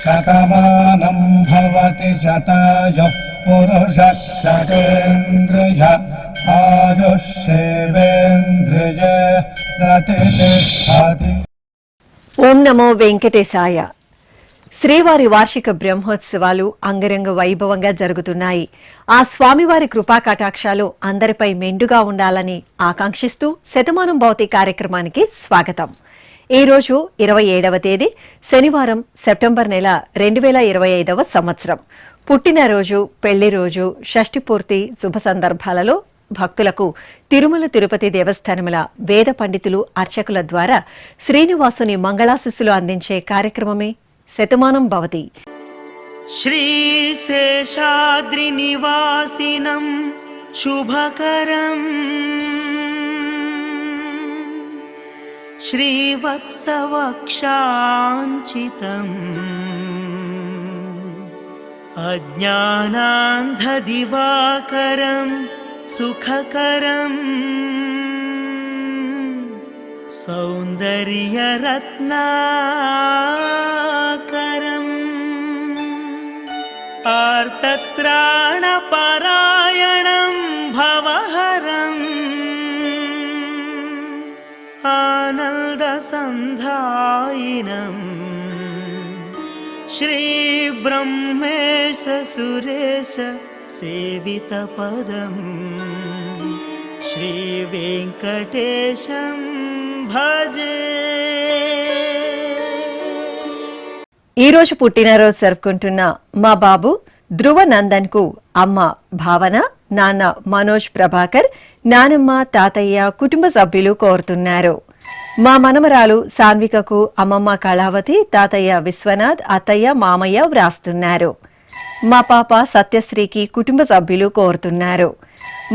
శతమానం భవతి శతాయుః పురుషः శతేంద్రియ ఆయుష్యేవేంద్రియ ప్రతిష్ఠతి. ఓం నమో వెంకటేశాయ. శ్రీవారి వార్షిక బ్రహ్మోత్సవాలు అంగరంగ వైభవంగా జరుగుతున్నాయి. ఆ స్వామివారి కృపా కటాక్షాలు అందరిపై మెండుగా ఉండాలని ఆకాంక్షిస్తూ శతమానం భవతి కార్యక్రమానికి స్వాగతం. ఈ రోజు 27వ తేదీ శనివారం, సెప్టెంబర్ నెల 2025వ సంవత్సరం. పుట్టినరోజు, పెళ్లి రోజు, షష్ఠి పూర్తి శుభ సందర్భాలలో భక్తులకు తిరుమల తిరుపతి దేవస్థానముల వేద పండితులు, అర్చకుల ద్వారా శ్రీనివాసుని మంగళాశిస్సులు అందించే కార్యక్రమమే శతమానం భవతి. శ్రీశేషాద్రి నివాసినం శుభకరం శ్రీవత్సవక్షాంచితం అజ్ఞానాంధదివాకరం సుఖకరం సౌందర్యరత్నాకరం ఆర్తత్రాణపరాయణం భవహరం ఆనందసంధాయినం శ్రీబ్రహ్మేశ సురేశ సేవితపదం శ్రీవేంకటేశం భజే. ఈరోజు పుట్టినరోజు జరుపుకుంటున్న మా బాబు ధ్రువ నందన్ కు అమ్మ భావన, నాన్న మనోజ్ ప్రభాకర్, నానమ్మ, తాతయ్య, కుటుంబ సభ్యులు కోరుతున్నారు. మా మనమరాలు సాన్వికకు అమ్మమ్మ కళావతి, తాతయ్య విశ్వనాథ్, అత్తయ్య, మామయ్య వ్రాస్తున్నారు. మా పాప సత్యశ్రీకి కుటుంబ సభ్యులు కోరుతున్నారు.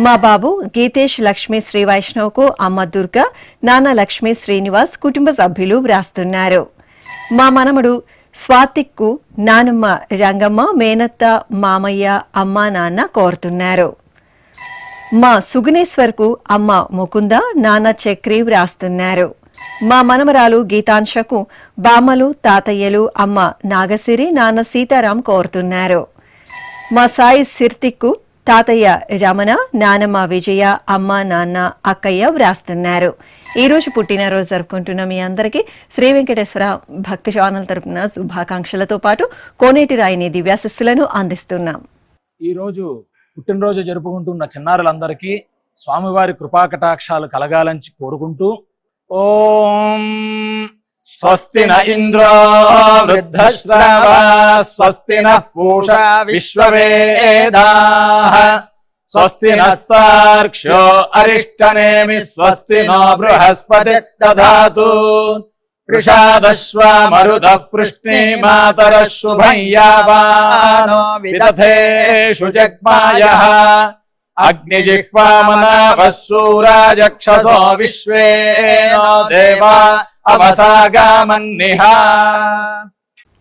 మా బాబు గీతేష్ లక్ష్మీ శ్రీ వైష్ణవ్కు అమ్మ దుర్గా, నాన్న లక్ష్మీ శ్రీనివాస్ కుటుంబ సభ్యులు వ్రాస్తున్నారు. మా మనమడు స్వాతిక్కు నానమ్మ రంగమ్మ, మేనత్త, మామయ్య, అమ్మ, నాన్న కోరుతున్నారు. మా సుగునేశ్వర్కు అమ్మ ముకుంద, నాన్న చక్రి వ్రాస్తున్నారు. మా మనమరాలు గీతాంశకు బామ్మలు, తాతయ్యలు, అమ్మ నాగసిరి, నాన్న సీతారాం కోరుతున్నారు. మా సాయి సిర్తిక్కు తాతయ్య రమణ, నానమ్మ విజయ, అమ్మ, నాన్న, అక్కయ్య వ్రాస్తున్నారు. ఈ రోజు పుట్టినరోజు జరుపుకుంటున్న మీ అందరికీ శ్రీ వెంకటేశ్వర భక్తి ఛానల్ తరపున శుభాకాంక్షలతో పాటు కోనేటి రాయిని దివ్యాశిస్సులను అందిస్తున్నాం. ఈ రోజు పుట్టినరోజు జరుపుకుంటున్న చిన్నారులందరికీ స్వామివారి కృపాకటాక్షాలు కలగాలని కోరుకుంటూ ఓం స్వస్తి న ఇంద్రో వృద్ధశ్రవా స్వస్తి న పూషా విశ్వవేదాః స్వస్తి నస్తార్క్ష్యో అరిష్టనేమి స్వస్తి నో బృహస్పతి దధాతు వృషాదశ్వా మరుదః పృష్ణే మాతరః శుభం యావానో విదథేషు జగ్మాయః అగ్నిజిహ్వామనాభः శూరాజక్షసో విశ్వేనో దేవా అవసాగామన్నిహ.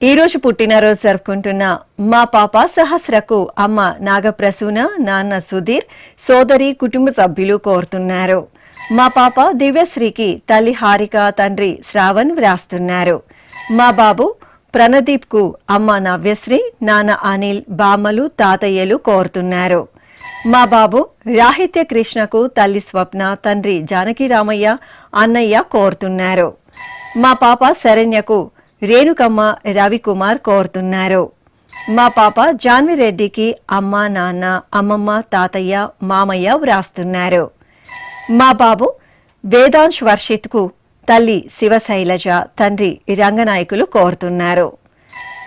ఈ రోజు పుట్టినరోజు జరుపుకుంటున్న మా పాప సహస్రకు అమ్మ నాగప్రసూన, నాన్న సుధీర్, సోదరి, కుటుంబ సభ్యులు కోరుతున్నారు. మా పాప దివ్యశ్రీకి తల్లి హారిక, తండ్రి శ్రావణ్ వ్రాస్తున్నారు. మా బాబు ప్రణదీప్ కు అమ్మ నవ్యశ్రీ, నాన్న అనిల్, బామ్మలు, తాతయ్యలు కోరుతున్నారు. మా బాబు రాహిత్య కృష్ణకు తల్లి స్వప్న, తండ్రి జానకి రామయ్య, అన్నయ్య కోరుతున్నారు. మా పాప శరణ్యకు రేణుకమ్మ, రవికుమార్ కోరుతున్నారు. మా పాప జాన్విరెడ్డికి అమ్మ, నాన్న, అమ్మమ్మ, తాతయ్య, మామయ్య వ్రాస్తున్నారు. మా బాబు వేదాంశ్ వర్షిత్కు తల్లి శివశైలజ, తండ్రి రంగనాయకులు కోరుతున్నారు.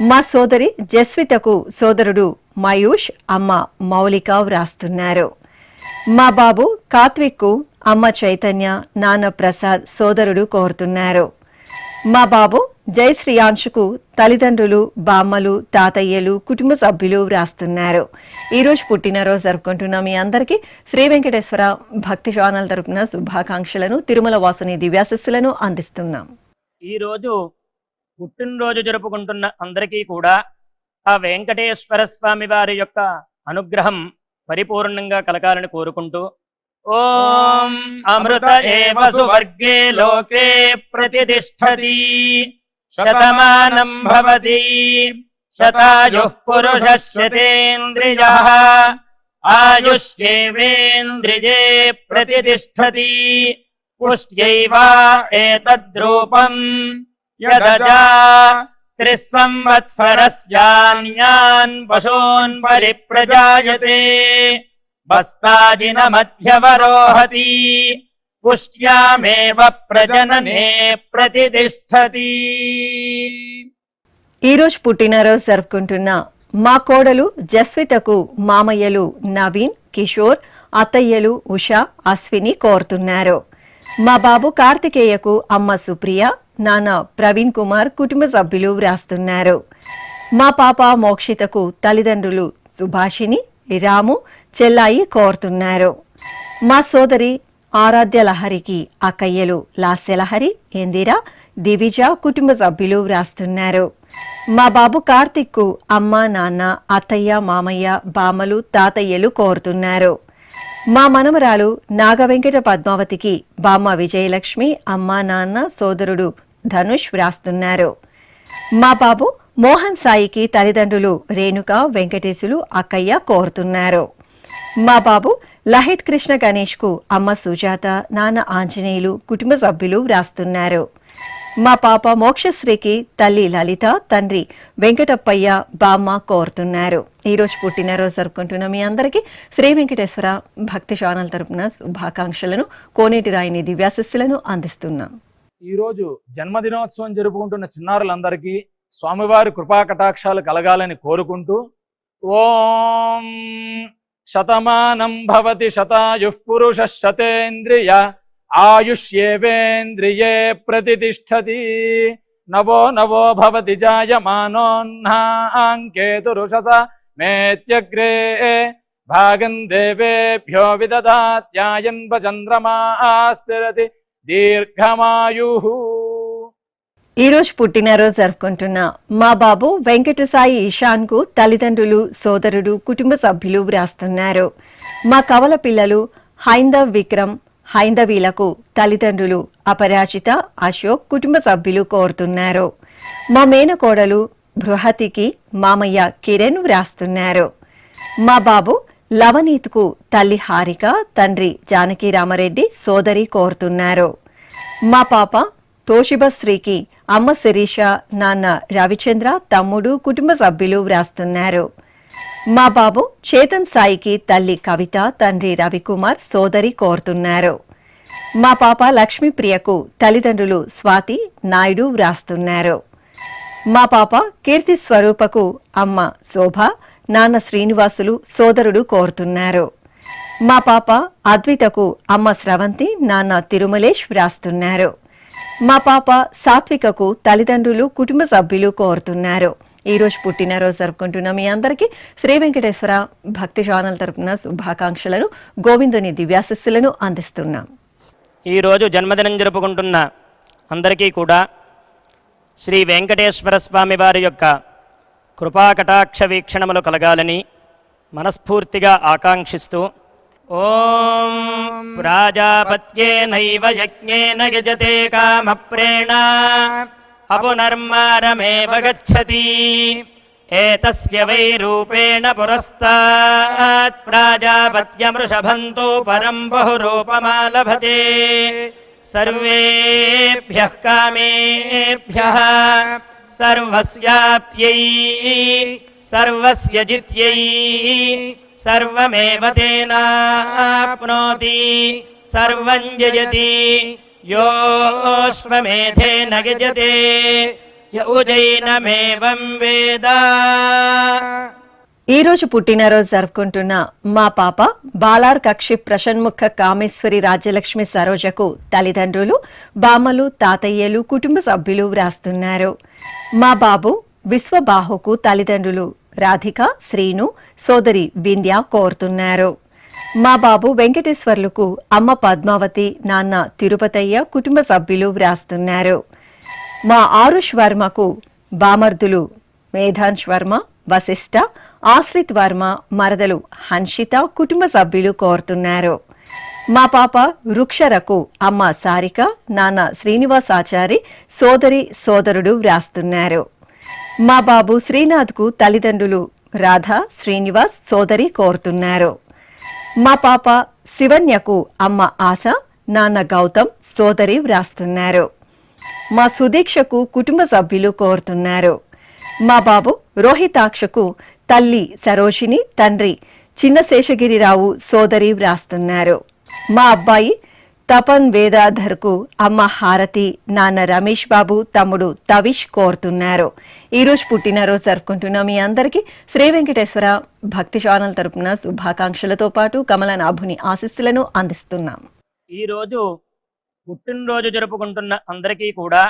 మా సోదరి జస్వితకు సోదరుడు మయూష్, అమ్మ మౌలిక వ్రాస్తున్నారు. మా బాబు కాత్విక్కు అమ్మ చైతన్య, నాన్న ప్రసాద్, సోదరుడు కోరుతున్నారు. మా బాబు జయశ్రియాంశుకు తల్లిదండ్రులు, బామ్మలు, తాతయ్యలు, కుటుంబ సభ్యులు వ్రాస్తున్నారు. ఈ రోజు పుట్టినరోజు జరుపుకుంటున్న మీ అందరికీ శ్రీ వెంకటేశ్వర భక్తి ఛానల్ తరపున శుభాకాంక్షలను, తిరుమల వాసుని దివ్యాశిస్సులను అందిస్తున్నాం. ఈ రోజు పుట్టినరోజు జరుపుకుంటున్న అందరికీ కూడా ఆ వెంకటేశ్వర స్వామి వారి యొక్క అనుగ్రహం పరిపూర్ణంగా కలగాలని కోరుకుంటూ ఓం అమృత ఏవ సువర్గే లోకే ప్రతిష్టతి శతమానం భవతి శతాయుః పురుషः శతేంద్రియః ఆయుష్యేవేంద్రియే ప్రతిష్టతి పుష్ట్యైవ ఏతద్రూపం యదజా 3 సంవత్సరస్యాన్యాన్ పశూన్ పరిప్రజాయతే బస్తాజిన మధ్యవరోహతి పుష్ట్యామేవ ప్రజననే ప్రతిష్టతి. ఈరోజు పుట్టినరోజు జరుపుకుంటున్న మా కోడలు జస్వితకు మామయ్యలు నవీన్, కిషోర్, అత్తయ్యలు ఉషా, అశ్విని కోరుతున్నారు. మా బాబు కార్తికేయకు అమ్మ సుప్రియ, నాన్న ప్రవీణ్ కుమార్ కుటుంబ సభ్యులు వ్రాస్తున్నారు. మా పాప మోక్షితకు తల్లిదండ్రులు సుభాషిని, రాము, చెల్లాయి కోరుతున్నారు. మా సోదరి ఆరాధ్య లహరికి అక్కయ్యలు లాస్యలహరి, ఇందిరా, దివిజ కుటుంబ సభ్యులు వ్రాస్తున్నారు. మా బాబు కార్తిక్కు అమ్మ, నాన్న, అత్తయ్య, మామయ్య, బామ్మలు, తాతయ్యలు కోరుతున్నారు. మా మనమరాలు నాగవెంకట పద్మావతికి బామ్మ విజయలక్ష్మి, అమ్మ, నాన్న, సోదరుడు ధనుష్ వ్రాస్తున్నారు. మా బాబు మోహన్ సాయికి తల్లిదండ్రులు రేణుక, వెంకటేశులు, అక్కయ్య కోరుతున్నారు. మా బాబు లహిత్ కృష్ణ గణేష్ కు అమ్మ సుజాత, నాన్న ఆంజనేయులు కుటుంబ సభ్యులు వ్రాస్తున్నారు. మా పాప మోక్షశ్రీకి తల్లి లలిత, తండ్రి వెంకటప్పయ్య, బామ్మ కోరుతున్నారు. ఈరోజు పుట్టినరోజు జరుపుకుంటున్న మీ అందరికీ శ్రీ వెంకటేశ్వర భక్తి ఛానల్ తరపున శుభాకాంక్షలను, కోనేటి రాయిని దివ్యాశిస్సులను అందిస్తున్నాం. ఈరోజు జన్మదినోత్సవం జరుపుకుంటున్న చిన్నారులందరికీ స్వామివారి కృపా కటాక్షాలు కలగాలని కోరుకుంటూ ఓం శతమానం భవతి శతాయుః పురుషः శతేంద్రియ ఆయుష్యేవేంద్రియే ప్రతిష్టతి నవో నవో భవతి జాయమానోన్హాంకేతురుషస మేత్యగ్రే భాగం దేవేభ్యో విదదాత్యాయన్వ చంద్రమాస్థిరతి దీర్ఘమాయుః. ఈరోజు పుట్టినరోజు జరుపుకుంటున్న మా బాబు వెంకటసాయి ఇషాన్ కు తల్లిదండ్రులు, సోదరుడు, కుటుంబ సభ్యులు వ్రాస్తున్నారు. మా కవల పిల్లలు హైందవ్ విక్రమ్, హైందవీలకు తల్లిదండ్రులు అపరాజిత, అశోక్ కుటుంబ సభ్యులు కోరుతున్నారు. మా మేనకోడలు బృహతికి మామయ్య కిరణ్ వ్రాస్తున్నారు. మా బాబు లవనీత్కు తల్లి హారిక, తండ్రి జానకి రామరెడ్డి, సోదరి కోరుతున్నారు. మా పాప తోషిబశ్రీకి అమ్మ శిరీష, నాన్న రవిచంద్ర, తమ్ముడు కుటుంబ సభ్యులు వ్రాస్తున్నారు. మా బాబు చేతన్ సాయికి తల్లి కవిత, తండ్రి రవికుమార్, సోదరి కోరుతున్నారు. మా పాప లక్ష్మీప్రియకు తల్లిదండ్రులు స్వాతి, నాయుడు వ్రాస్తున్నారు. మా పాప కీర్తి స్వరూపకు అమ్మ శోభ, నాన్న శ్రీనివాసులు, సోదరుడు కోరుతున్నారు. మా పాప అద్వితకు అమ్మ స్రవంతి, నాన్న తిరుమలేష్ వ్రాస్తున్నారు. మా పాప సాత్వికకు తల్లిదండ్రులు, కుటుంబ సభ్యులు కోరుతున్నారు. ఈరోజు పుట్టినరోజు జరుపుకుంటున్న మీ అందరికీ శ్రీ వెంకటేశ్వర భక్తి ఛానల్ తరపున శుభాకాంక్షలను, గోవిందుని దివ్యాశిస్సులను అందిస్తున్నాం. ఈరోజు జన్మదినం జరుపుకుంటున్న అందరికీ కూడా శ్రీ వెంకటేశ్వర స్వామి వారి యొక్క కృపాకటాక్ష వీక్షణములు కలగాలని మనస్ఫూర్తిగా ఆకాంక్షిస్తూ ఓం ప్రాజాపత్యేనైవ యజ్ఞేన యజతే కామప్రేణ అపునర్మారమేవ గచ్చతి ఏతస్య వై రూపేణ పురస్తాత్ ప్రాజాపత్యమృషభంతో పరం బహురూపమాలభతే సర్వేభ్యః కామేభ్యః సర్వస్యాప్త్యై సర్వస్య జిత్యై సర్వమేవ తేనాప్నోతి సర్వం జయతి యోశ్వమేధేన గజతే యౌజైనమేవం వేద. ఈరోజు పుట్టినరోజు జరుపుకుంటున్న మా పాప బాలార్ కక్షి ప్రషణ్ముఖ కామేశ్వరి రాజ్యలక్ష్మి సరోజకు తల్లిదండ్రులు, బామ్మలు, తాతయ్యలు, కుటుంబ సభ్యులు వ్రాస్తున్నారు. మా బాబు విశ్వబాహుకు తల్లిదండ్రులు రాధిక, శ్రీను, సోదరి వింధ్య కోరుతున్నారు. మా బాబు వెంకటేశ్వర్లకు అమ్మ పద్మావతి, నాన్న తిరుపతయ్య, కుటుంబ సభ్యులు వ్రాస్తున్నారు. మా ఆరుష్ వర్మకు బామర్దులు మేధాంశ్ వర్మ, వశిష్ఠ, ఆశ్రిత్ వర్మ, మరదలు హన్షిత, కుటుంబ సభ్యులు కోరుతున్నారు. మా పాప వృక్షరకు అమ్మ సారిక, నాన్న శ్రీనివాసాచారి, సోదరి సోదరుడు వ్రాస్తున్నారు. మా బాబు శ్రీనాథ్కు తల్లిదండ్రులు రాధా, శ్రీనివాస్, సోదరి కోరుతున్నారు. మా పాప శివన్యకు అమ్మ ఆశ, నాన్న గౌతమ్, సోదరి వ్రాస్తున్నారు. మా సుదీక్షకు కుటుంబ సభ్యులు కోరుతున్నారు. మా బాబు రోహితాక్షకు తల్లి సరోజిని, తండ్రి చిన్న శేషగిరిరావు, సోదరి వ్రాస్తున్నారు. మా అబ్బాయి తపన్ వేదాధర్కు అమ్మ హారతి, నాన్న రమేష్ బాబు, తమ్ముడు తవిష్ కోరుతున్నారు. ఈరోజు పుట్టినరోజు జరుపుకుంటున్న మీ అందరికీ శ్రీ వెంకటేశ్వర భక్తి ఛానల్ తరపున శుభాకాంక్షలతో పాటు కమలనాభుని ఆశీస్సులను అందిస్తున్నాం. ఈరోజు పుట్టినరోజు జరుపుకుంటున్న అందరికీ కూడా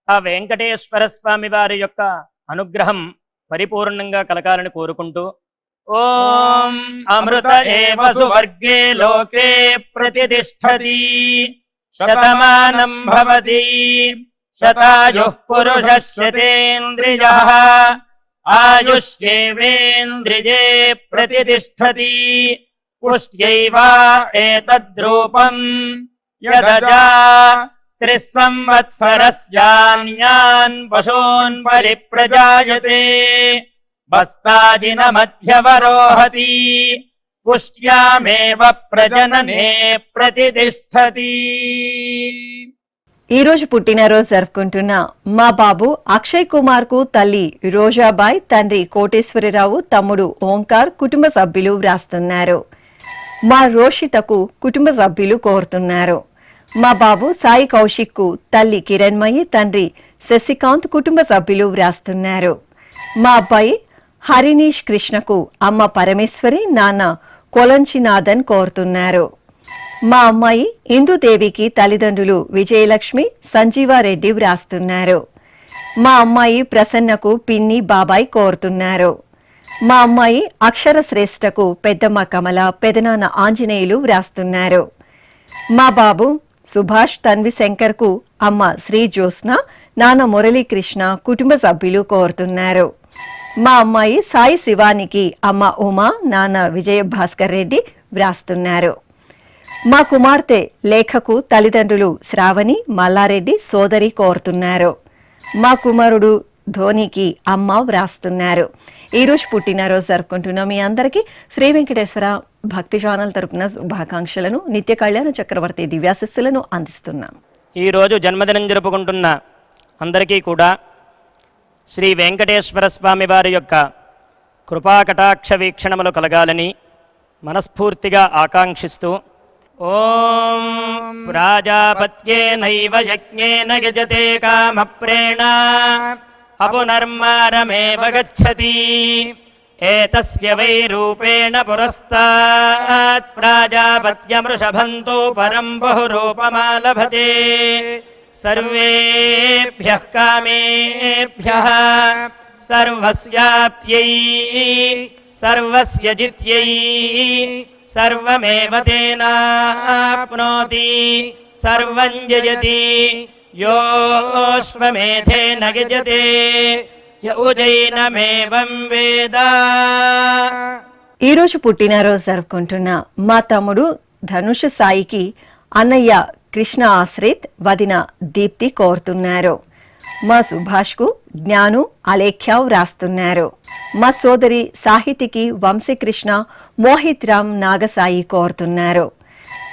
ఆ వెంకటేశ్వర స్వామి వారి యొక్క అనుగ్రహం పరిపూర్ణంగా కలగాలని కోరుకుంటూ ఓం అమృత ఏవ సువర్గే లోకే ప్రతిష్ఠతి శతమానం భవతి శతాయుః పురుషः శతేంద్రియః ఆయుష్యేవేంద్రియే ప్రతిష్ఠతి పుష్ట్యైవ ఏతద్రూపం యదజా త్రిస్సంవత్సరస్యాన్యాన్ పశూన్ పరిప్రజాయతే బస్తాజిన మధ్యవరోహతి పుష్ట్యామేవ ప్రజననే ప్రతిష్ఠతి. ఈ రోజు పుట్టినరోజు జరుపుకుంటున్న మా బాబు అక్షయ్ కుమార్ కు తల్లి రోజాబాయ్, తండ్రి కోటేశ్వరరావు, తమ్ముడు ఓంకార్, కుటుంబ సభ్యులు వ్రాస్తున్నారు. మా రోషితకు కుటుంబ సభ్యులు కోరుతున్నారు. మా బాబు సాయి కౌశిక్ కు తల్లి కిరణ్మయి, తండ్రి శశికాంత్, కుటుంబ సభ్యులు వ్రాస్తున్నారు. మా అబ్బాయి హరినీష్ కృష్ణకు అమ్మ పరమేశ్వరి, నాన్న కొలంచినాథన్ కోరుతున్నారు. మా అమ్మాయి ఇందుదేవికి తల్లిదండ్రులు విజయలక్ష్మి, సంజీవారెడ్డి వ్రాస్తున్నారు. మా అమ్మాయి ప్రసన్నకు పిన్ని, బాబాయ్ కోరుతున్నారు. మా అమ్మాయి అక్షర శ్రేష్టకు పెద్దమ్మ కమల, పెదనాన్న ఆంజనేయులు వ్రాస్తున్నారు. మా బాబు సుభాష్, తన్వి శంకర్ కు అమ్మ శ్రీ జ్యోత్స్న, నాన్న మురళీకృష్ణ, కుటుంబ సభ్యులు కోరుతున్నారు. మా అమ్మాయి సాయి శివానికి అమ్మ ఉమా, నాన్న విజయ భాస్కర్ రెడ్డి వ్రాస్తున్నారు. మా కుమార్తె లేఖకు తల్లిదండ్రులు శ్రావణి, మల్లారెడ్డి, సోదరి కోరుతున్నారు. మా కుమారుడు ధోనికి అమ్మ వ్రాస్తున్నారు. ఈరోజు పుట్టినరోజు జరుపుకుంటున్న మీ అందరికీ శ్రీ వెంకటేశ్వర భక్తి ఛానల్ తరపున శుభాకాంక్షలను, నిత్య కళ్యాణ చక్రవర్తి దివ్యాశిస్సులను అందిస్తున్నాం. ఈరోజు జన్మదినం జరుపుకుంటున్న అందరికీ కూడా శ్రీ వెంకటేశ్వర స్వామి వారి యొక్క కృపాకటాక్ష వీక్షణములు కలగాలని మనస్ఫూర్తిగా ఆకాంక్షిస్తూ ఓం ప్రాజాపత్యేనైవ యజ్ఞేన యజతే కామప్రేణ అపునర్మారమేవ గచ్చతి ఏతస్య వై రూపేణ పురస్తాత్ ప్రాజాపత్యమృషభంతో పరం బహురూపమాలభతే సర్వేభ్యః కామేభ్యః సర్వస్యాప్త్యై సర్వస్య జిత్యై సర్వమేవ తేనాప్నోతి సర్వం జయతి యోऽశ్వమేధేన గజతే య ఉజైనమేవం వేద. ఈరోజు పుట్టినరోజు జరుపుకుంటున్న మా తమ్ముడు ధనుష్ సాయికి అన్నయ్య కృష్ణ ఆశ్రిత్, వదిన దీప్తి కోరుతున్నారు. మా సుభాష్ కు జ్ఞాను, అలేఖ్య వ్రాస్తున్నారు. మా సోదరి సాహితికి వంశీకృష్ణ, మోహిత్ రామ్, నాగసాయి కోరుతున్నారు.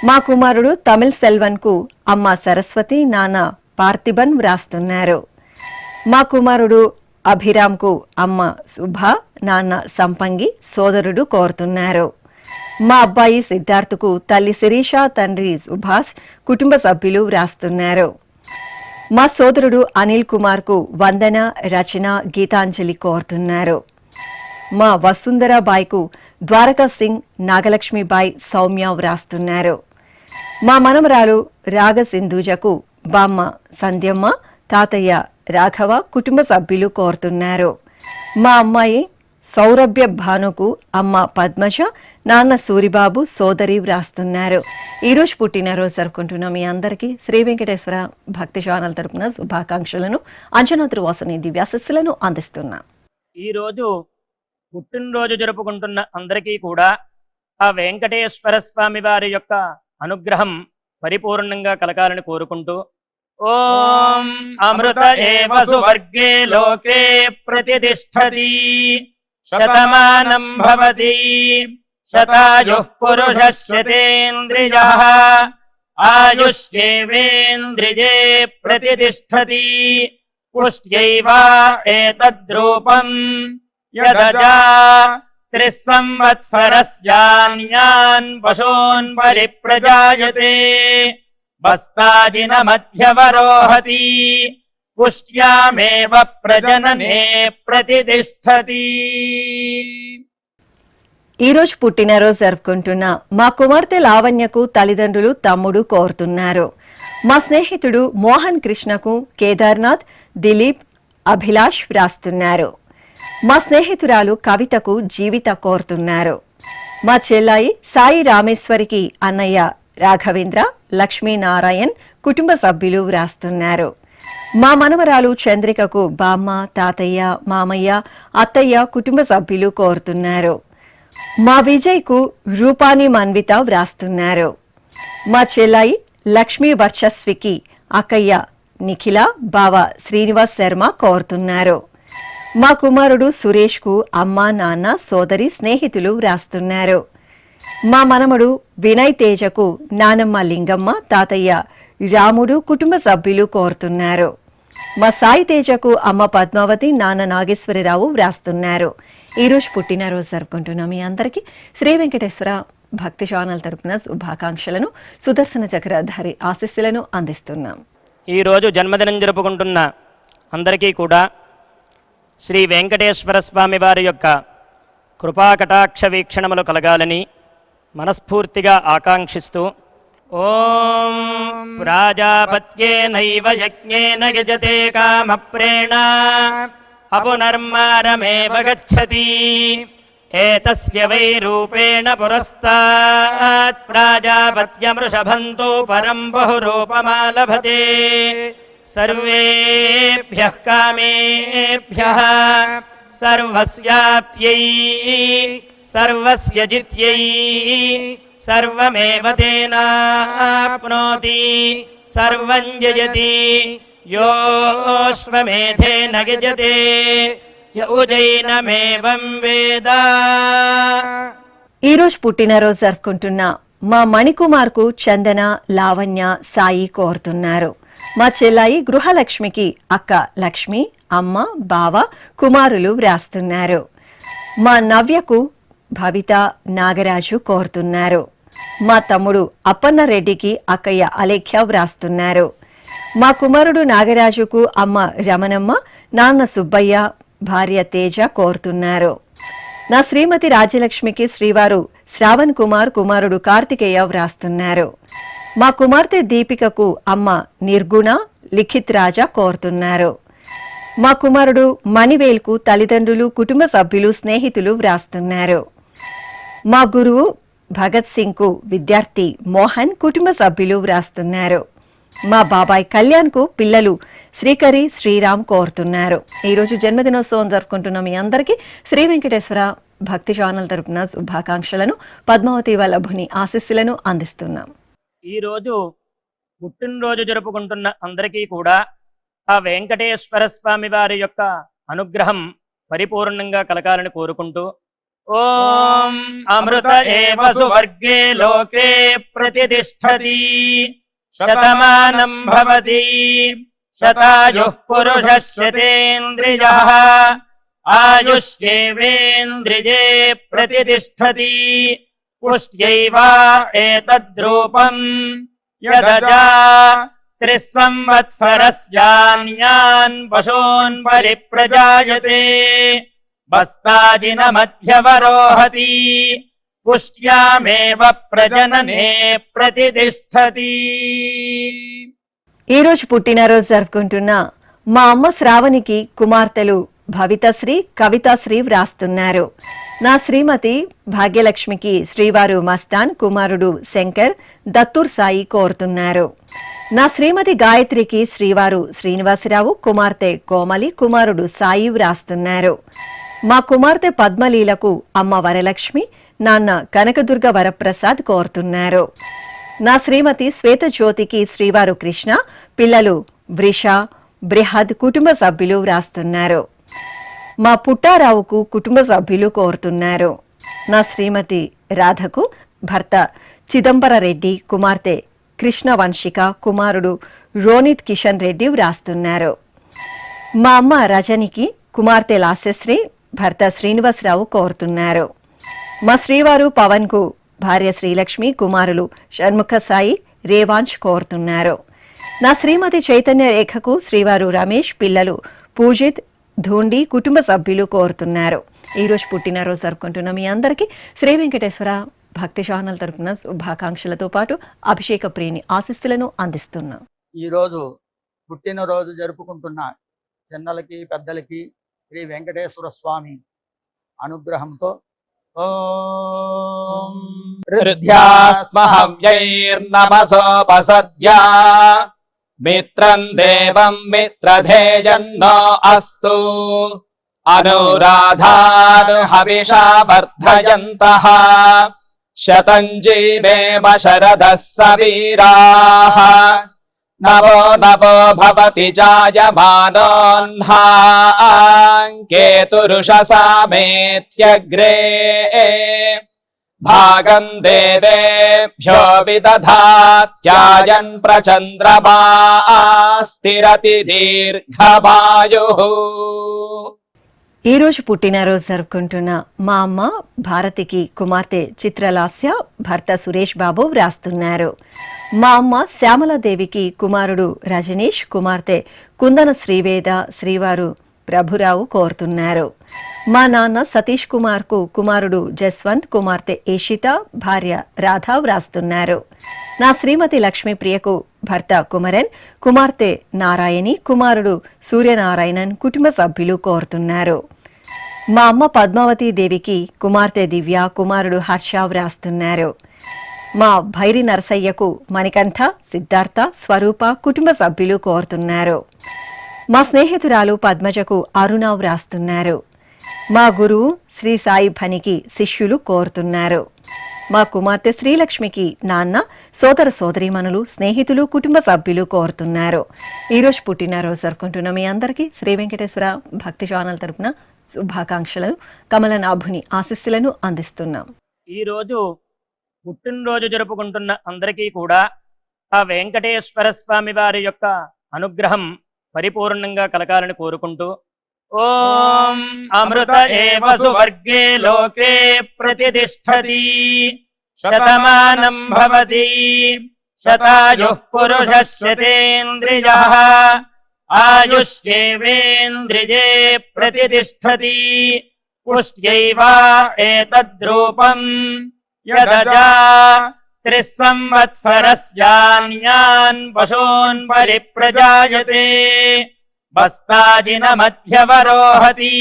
మా కుమారుడు తమిళ్ సెల్వన్ కు అమ్మ సరస్వతి, నాన్న పార్థిబన్ వ్రాస్తున్నారు. మా కుమారుడు అభిరామ్ కు అమ్మ శుభ, నాన్న సంపంగి, సోదరుడు కోరుతున్నారు. మా అబ్బాయి సిద్ధార్థకు తల్లి శిరీష, తండ్రి సుభాష్, కుటుంబ సభ్యులు వ్రాస్తున్నారు. మా సోదరుడు అనిల్ కుమార్ కు వందన, రచన, గీతాంజలి కోరుతున్నారు. మా వసుంధరాబాయ్కు ద్వారకా సింగ్, నాగలక్ష్మిబాయ్, సౌమ్య వ్రాస్తున్నారు. మా మనమరాలు రాగ సింధూజకు బామ్మ సంధ్యమ్మ, తాతయ్య రాఘవ, కుటుంబ సభ్యులు కోరుతున్నారు. మా అమ్మాయి సౌరభ్య భానుకు అమ్మ పద్మజ, నాన్న సూరిబాబు, సోదరి వ్రాస్తున్నారు. ఈరోజు పుట్టినరోజు జరుపుకుంటున్న మీ అందరికీ శ్రీ వెంకటేశ్వర భక్తి ఛానల్ తరపున శుభాకాంక్షలను, అంజనాద్రి వాసుని దివ్యాశిస్సులను అందిస్తున్నాం. ఈరోజు పుట్టినరోజు జరుపుకుంటున్న అందరికీ కూడా ఆ వెంకటేశ్వర స్వామి వారి యొక్క అనుగ్రహం పరిపూర్ణంగా కలగాలని కోరుకుంటూ ఓం అమృత ఏవ సువర్గే లోకే ప్రతిష్టతి శతమానం భవతి శతాయుః పురుషः శతేంద్రియః ఆయుష్యేవేంద్రియే ప్రతిష్టతి పుష్ట్యైవ ఏతద్రూపం యదజా 3 సంవత్సరస్యాన్యాన్ పశూన్ పరిప్రజాయతే బస్తాజిన మధ్యవరోహతి పుష్ట్యామేవ ప్రజననే ప్రతిష్టతి. ఈ రోజు పుట్టినరోజు జరుపుకుంటున్న మా కుమార్తె లావణ్యకు తల్లిదండ్రులు తమ్ముడు కోరుతున్నారు. మా స్నేహితుడు మోహన్ కృష్ణకు కేదార్నాథ్, దిలీప్, అభిలాష్ వ్రాస్తున్నారు. మా స్నేహితురాలు కవితకు జీవిత కోరుతున్నారు. మా చెల్లాయి సాయి రామేశ్వరికి అన్నయ్య రాఘవేంద్ర, లక్ష్మీనారాయణ్ కుటుంబ సభ్యులు వ్రాస్తున్నారు. మా మనవరాలు చంద్రికకు బామ్మ, తాతయ్య, మామయ్య, అత్తయ్య కుటుంబ సభ్యులు కోరుతున్నారు. మా విజయ్కు రూపాని మన్విత వ్రాస్తున్నారు. మా చెల్లాయి లక్ష్మీ వర్చస్వికి అక్కయ్య నిఖిల, బావ శ్రీనివాస్ శర్మ కోరుతున్నారు. మా కుమారుడు సురేష్కు అమ్మ, నాన్న, సోదరి, స్నేహితులు వ్రాస్తున్నారు. మా మనమడు వినయ్ తేజకు నానమ్మ లింగమ్మ, తాతయ్య రాముడు కుటుంబ సభ్యులు కోరుతున్నారు. మా సాయి తేజకు అమ్మ పద్మావతి, నాన్న నాగేశ్వరరావు వ్రాస్తున్నారు. ఈరోజు పుట్టినరోజు జరుపుకుంటున్న మీ అందరికీ శ్రీ వెంకటేశ్వర భక్తి ఛానల్ తరపున శుభాకాంక్షలను, సుదర్శన చక్రధారి ఆశీస్సులను అందిస్తున్నాం. ఈరోజు జన్మదినం జరుపుకుంటున్న అందరికీ కూడా శ్రీ వెంకటేశ్వర స్వామి వారి యొక్క కృపాకటాక్ష వీక్షణములు కలగాలని మనస్ఫూర్తిగా ఆకాంక్షిస్తూ ఓం ప్రాజాపత్యేనైవ యజ్ఞేన యజతే కామప్రేణ అపునర్మారమేవ గచ్చతి ఏతస్య వై రూపేణ పురస్తాత్ ప్రాజాపత్యమృషభంతో పరం బహురూపమాలభతే సర్వేభ్యః కామేభ్యః సర్వస్యాప్త్యై సర్వస్య జిత్యై సర్వమేవ తేనాప్నోతి సర్వం జయతి యోశ్వమేధేన యజతే య ఉజైనమేవం వేద. ఈరోజు పుట్టినరోజు జరుపుకుంటున్న మా మణికుమార్కు చందన, లావణ్య, సాయి కోరుతున్నారు. మా చెల్లాయి గృహలక్ష్మికి అక్క లక్ష్మి, అమ్మ, బావ, కుమారులు వ్రాస్తున్నారు. మా నవ్యకు భవిత, నాగరాజు కోరుతున్నారు. మా తమ్ముడు అప్పన్నరెడ్డికి అక్కయ్య అలేఖ్య వ్రాస్తున్నారు. మా కుమారుడు నాగరాజుకు అమ్మ రమణమ్మ, నాన్న సుబ్బయ్య, భార్య తేజ కోరుతున్నారు. నా శ్రీమతి రాజ్యలక్ష్మికి శ్రీవారు శ్రావణ్ కుమార్, కుమారుడు కార్తికేయ వ్రాస్తున్నారు. మా కుమార్తె దీపికకు అమ్మ నిర్గుణ, లిఖిత్ రాజా కోరుతున్నారు. మా కుమారుడు మణివేల్కు తల్లిదండ్రులు, కుటుంబ సభ్యులు, స్నేహితులు వ్రాస్తున్నారు. మా గురువు భగత్ సింగ్కు విద్యార్థి మోహన్, కుటుంబ సభ్యులు వ్రాస్తున్నారు. మా బాబాయ్ కళ్యాణ్కు పిల్లలు శ్రీకరి, శ్రీరామ్ కోరుతున్నారు. ఈరోజు జన్మదినోత్సవం జరుపుకుంటున్న మీ అందరికీ శ్రీ వెంకటేశ్వర భక్తి ఛానల్ తరపున శుభాకాంక్షలను, పద్మావతి వల్లభుని ఆశీస్సులను అందిస్తున్నాం. ఈరోజు పుట్టినరోజు జరుపుకుంటున్న అందరికీ కూడా ఆ వెంకటేశ్వర స్వామి వారి యొక్క అనుగ్రహం పరిపూర్ణంగా కలగాలని కోరుకుంటూ ఓం అమృత ఏవ సువర్గే లోకే ప్రతిష్టతి శతమానం భవతి శతాయుః పురుషः శతేంద్రియః ఆయుష్యేవేంద్రియే ప్రతిష్టతి పుష్ట్యైవ ఏతద్రూపం యదజా 3 సంవత్సరస్యాన్యాన్ పశూన్ పరిప్రజాయతే బస్తాజిన మధ్యవరోహతి పుష్ట్యామేవ ప్రజననే ప్రతిష్టతి. ఈరోజు పుట్టినరోజు జరుపుకుంటున్న మా అమ్మ శ్రావణికి కుమార్తెలు భవితశ్రీ, కవితాశ్రీ వ్రాస్తున్నారు. నా శ్రీమతి భాగ్యలక్ష్మికి శ్రీవారు మస్తాన్, కుమారుడు శంకర్, దత్తూర్ సాయి కోరుతున్నారు. నా శ్రీమతి గాయత్రికి శ్రీవారు శ్రీనివాసరావు, కుమార్తె కోమలి, కుమారుడు సాయి వ్రాస్తున్నారు. మా కుమార్తె పద్మలీలకు అమ్మ వరలక్ష్మి, నాన్న కనకదుర్గ వరప్రసాద్ కోరుతున్నారు. నా శ్రీమతి శ్వేతజ్యోతికి శ్రీవారు కృష్ణ, పిల్లలు వృష, బృహద్ కుటుంబ సభ్యులు వ్రాస్తున్నారు. మా పుట్టారావుకు కుటుంబ సభ్యులు కోరుతున్నారు. నా శ్రీమతి రాధకు భర్త చిదంబర రెడ్డి, కుమార్తె కృష్ణ వంశిక, కుమారుడు రోనిత్ కిషన్ రెడ్డి వ్రాస్తున్నారు. మా అమ్మ రజనికి కుమార్తె లాస్యశ్రీ, భర్త శ్రీనివాసరావు కోరుతున్నారు. మా శ్రీవారు పవన్ కు భార్య శ్రీలక్ష్మి, కుమారులు షణ్ముఖ సాయి, రేవాంశ్ కోరుతున్నారు. నా శ్రీమతి చైతన్య రేఖకు శ్రీవారు రమేష్, పిల్లలు పూజిత్, ధూండి కుటుంబ సభ్యులు కోరుతున్నారు. ఈరోజు పుట్టినరోజు జరుపుకుంటున్న మీ అందరికీ శ్రీ వెంకటేశ్వర భక్తి ఛానల్ తరపున శుభాకాంక్షలతో పాటు అభిషేక ప్రియుని ఆశీస్సులను అందిస్తున్నాం. ఈరోజు పుట్టినరోజు జరుపుకుంటున్న చిన్నలకి పెద్దలకి శ్రీ వెంకటేశ్వర స్వామి అనుగ్రహంతో ఓం హృద్యాస్మహవ్యైర్నమసోపసద్యా మిత్రం దేవం మిత్రధేయన్నో అస్తు అనురాధాన్ హవిషా వర్ధయంతః శతం జీవేమ శరదః సవీరాః నవో నవో భవతి జాయమానోన్హాం కేతురుషసామేత్యగ్రే భాగం దేవేభ్యో విదధాత్యాయన్ ప్రచంద్రమా స్థిరతి దీర్ఘమాయుః. ఈ రోజు పుట్టినరోజు జరుపుకుంటున్న మా అమ్మ భారతికి కుమార్తె చిత్రలాస్య, భర్త సురేష్ బాబు వ్రాస్తున్నారు. మా అమ్మ శ్యామలాదేవికి కుమారుడు రజనీష్, కుమార్తె కుందన శ్రీవేద, శ్రీవారు ప్రభురావు కోరుతున్నారు. మా నాన్న సతీష్ కుమార్ కు కుమారుడు జస్వంత్, కుమార్తె ఈషిత, భార్య రాధా వ్రాస్తున్నారు. నా శ్రీమతి లక్ష్మీప్రియకు భర్త కుమరన్, కుమార్తె నారాయణి, కుమారుడు సూర్యనారాయణన్ కుటుంబ సభ్యులు కోరుతున్నారు. మా అమ్మ పద్మావతి దేవికి కుమార్తె దివ్య, కుమారుడు హర్ష వ్రాస్తున్నారు. మా భైరి నరసయ్యకు మణికంఠ, సిద్ధార్థ, స్వరూప కుటుంబ సభ్యులు కోరుతున్నారు. మా స్నేహితురాలు పద్మజకు అరుణ వ్రాస్తున్నారు. మా గురువు శ్రీ సాయి భనికి శిష్యులు కోరుతున్నారు. మా కుమార్తె శ్రీలక్ష్మికి నాన్న, సోదర సోదరీమణులు, స్నేహితులు, కుటుంబ సభ్యులు కోరుతున్నారు. ఈరోజు పుట్టినరోజు జరుపుకుంటున్న మీ అందరికీ శ్రీ వెంకటేశ్వర భక్తి ఛానల్ తరపున శుభాకాంక్షలను, కమలనాభుని ఆశీస్సులను అందిస్తున్నాం. ఈరోజు పుట్టినరోజు జరుపుకుంటున్న అందరికీ కూడా ఆ వెంకటేశ్వర స్వామి వారి యొక్క అనుగ్రహం పరిపూర్ణంగా కలగాలని కోరుకుంటూ ఓం అమృత ఏవ సువర్గే లోకే ప్రతిష్ఠతి శతమానం భవతి శతాయుః పురుషः శతేంద్రియః ఆయుష్యేవేంద్రియే ప్రతిష్ఠతి పుష్ట్యైవ ఏతద్రూపం యదజా త్రిస్సంవత్సరస్యాన్యాన్ పశూన్ పరిప్రజాయతే బస్తాజిన మధ్యవరోహతి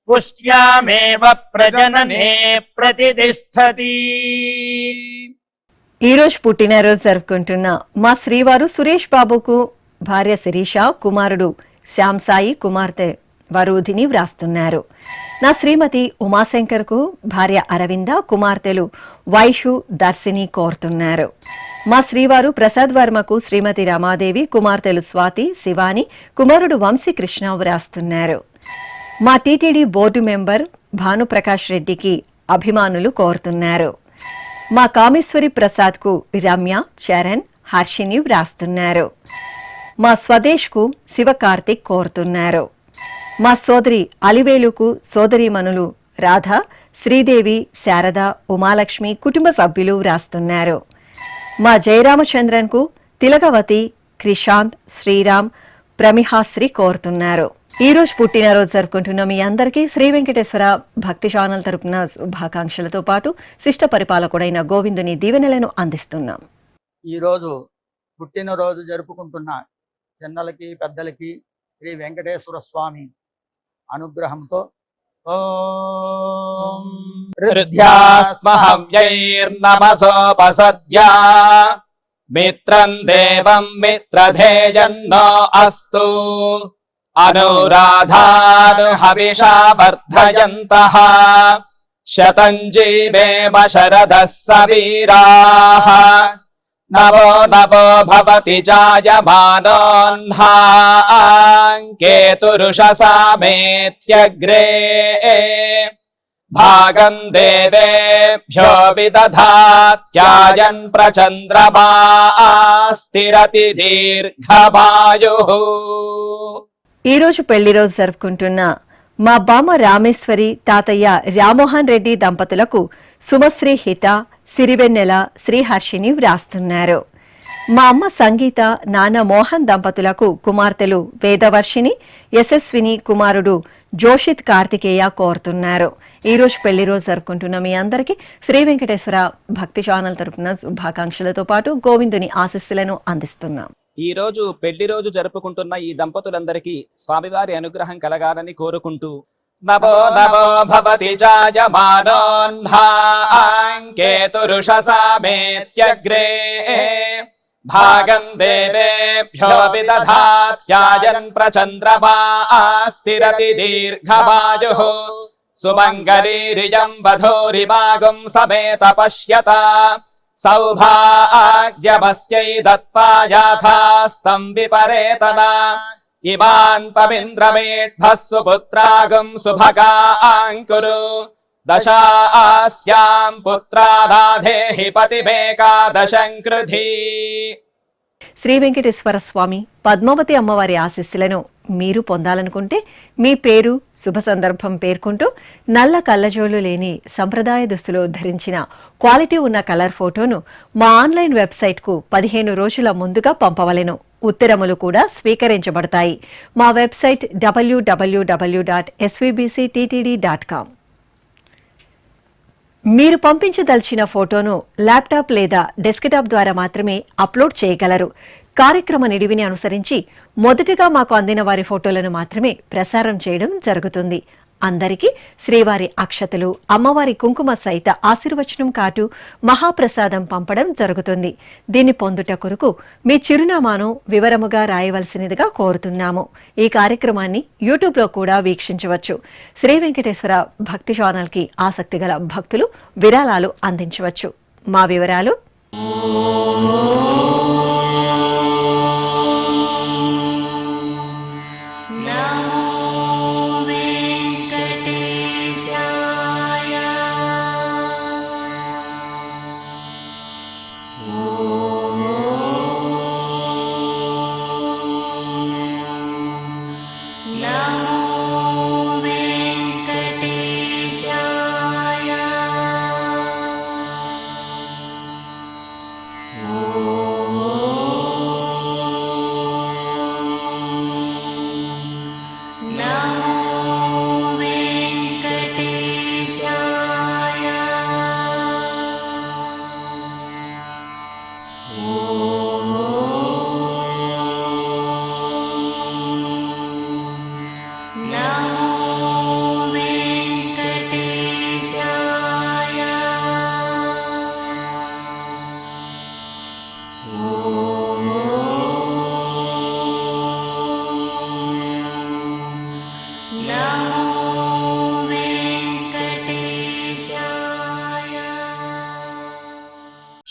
పుష్ట్యామేవ ప్రజననే ప్రతిష్ఠతి. ఈరోజు పుట్టినరోజు జరుపుకుంటున్న మా శ్రీవారు సురేష్ బాబుకు భార్య శిరీష, కుమారుడు శ్యామ్ సాయి, కుమార్తె వరూధిని వ్రాస్తున్నారు. నా శ్రీమతి ఉమాశంకర్ కు భార్య అరవింద, కుమార్తెలు వైషు, దర్శిని కోరుతున్నారు. మా శ్రీవారు ప్రసాద్ వర్మకు శ్రీమతి రమాదేవి, కుమార్తెలు స్వాతి, శివాని, కుమారుడు వంశీకృష్ణ వ్రాస్తున్నారు. మా టీటీడీ బోర్డు మెంబర్ భానుప్రకాష్ రెడ్డికి అభిమానులు కోరుతున్నారు. మా కామేశ్వరి ప్రసాద్ కు రమ్య, చరణ్, హర్షిని వ్రాస్తున్నారు. మా స్వదేశ్ కు శివకార్తిక్ కోరుతున్నారు. మా సోదరి అలివేలుకు సోదరీమణులు రాధ, శ్రీదేవి, శారద, ఉమాలక్ష్మి కుటుంబ సభ్యులు వ్రాస్తున్నారు. మా జయరామచంద్రన్ కు తిలకవతి, క్రిషాంత్, శ్రీరామ్, ప్రమిహాశ్రీ కోరుతున్నారు. ఈ రోజు పుట్టినరోజు జరుపుకుంటున్న మీ అందరికీ శ్రీ వెంకటేశ్వర భక్తి ఛానల్ తరపున శుభాకాంక్షలతో పాటు శిష్ట పరిపాలకుడైన గోవిందుని దీవెనలను అందిస్తున్నాం. ఈరోజు పుట్టినరోజు జరుపుకుంటున్న చిన్నలకి పెద్దలకి శ్రీ వెంకటేశ్వర స్వామి అనుగ్రహంతో ఓం హృద్యాస్మహవ్యైర్నమసోపసద్యా మిత్రం దేవం మిత్రధేయన్నో అస్తు అనురాధాన్ హవిషా వర్ధయంతః శతం జీవేమ శరదః సవీరాః नमो नमो भवति जायमानोऽह्नाङ्केतुरुषसामेत्यग्रे भागं देवेभ्यो विदधात्यायन् प्रचन्द्रमास्तिरति दीर्घमायुः। ఈ రోజు పెళ్లి రోజు జరుపుకుంటున్న మా బామ్మ రామేశ్వరి తాతయ్య రామ్మోహన్ రెడ్డి దంపతులకు సుమశ్రీ హిత సిరివెన్నెల శ్రీహర్షిని వ్రాస్తున్నారు. మా అమ్మ సంగీత నాన్న మోహన్ దంపతులకు కుమార్తెలు వేదవర్షిని యశస్విని కుమారుడు జోషిత్ కార్తికేయ కోరుతున్నారు. ఈ రోజు పెళ్లి రోజు జరుపుకుంటున్న మీ అందరికీ శ్రీ వెంకటేశ్వర భక్తి ఛానల్ తరపున శుభాకాంక్షలతో పాటు గోవిందుని ఆశీస్సులను అందిస్తున్నాం. ఈ రోజు పెళ్లి రోజు జరుపుకుంటున్న ఈ దంపతులందరికీ స్వామివారి అనుగ్రహం కలగాలని కోరుకుంటూ నమో నమో భవతి జాయమానోऽह्नाङ्केतुरुषसामेत्यग्रे భాగం దేవేభ్యో విదధాత్యాయన్ ప్రచంద్రమాస్తిరతి దీర్ఘమాయుః సుమంగళీరియం వధూరిమాగుం సమేత పశ్యత సౌభాగ్యమస్యై దత్పాయాథాస్తం విపరేతనా ఇమాన్ పవింద్రమేఢ్భः సుపుత్రాగం సుభగాంకురు దశాస్యాం పుత్రారాధేహి పతిమేకాదశం కృధి. శ్రీ వెంకటేశ్వర స్వామి పద్మావతి అమ్మవారి ఆశీస్సులను మీరు పొందాలనుకుంటే మీ పేరు శుభ సందర్భం పేర్కొంటూ నల్ల కళ్ళజోళ్లు లేని సంప్రదాయ దుస్తులు ధరించిన క్వాలిటీ ఉన్న కలర్ ఫోటోను మా ఆన్లైన్ వెబ్సైట్కు 15 రోజుల ముందుగా పంపవలెను. ఉత్తరములు కూడా స్వీకరించబడతాయి. మా వెబ్సైట్ www.svbcttd.com. మీరు పంపించదలిచిన ఫోటోను ల్యాప్టాప్ లేదా డెస్క్టాప్ ద్వారా మాత్రమే అప్లోడ్ చేయగలరు. కార్యక్రమ నిడివిని అనుసరించి మొదటగా మాకు అందిన వారి ఫోటోలను మాత్రమే ప్రసారం చేయడం జరుగుతుంది. అందరికీ శ్రీవారి అక్షతలు, అమ్మవారి కుంకుమ సహిత ఆశీర్వచనం కాటు మహాప్రసాదం పంపడం జరుగుతుంది. దీన్ని పొందుట కొరకు మీ చిరునామాను వివరముగా రాయవలసినదిగా కోరుతున్నాము. ఈ కార్యక్రమాన్ని యూట్యూబ్లో కూడా వీక్షించవచ్చు. శ్రీ వెంకటేశ్వర భక్తి ఛానల్కి ఆసక్తి గల భక్తులు విరాళాలు అందించవచ్చు. మా వివరాలు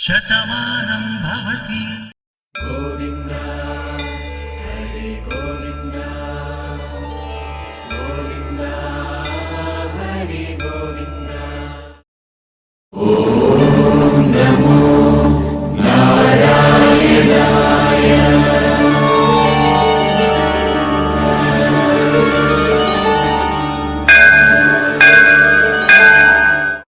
శతమానం భవతి గోవింద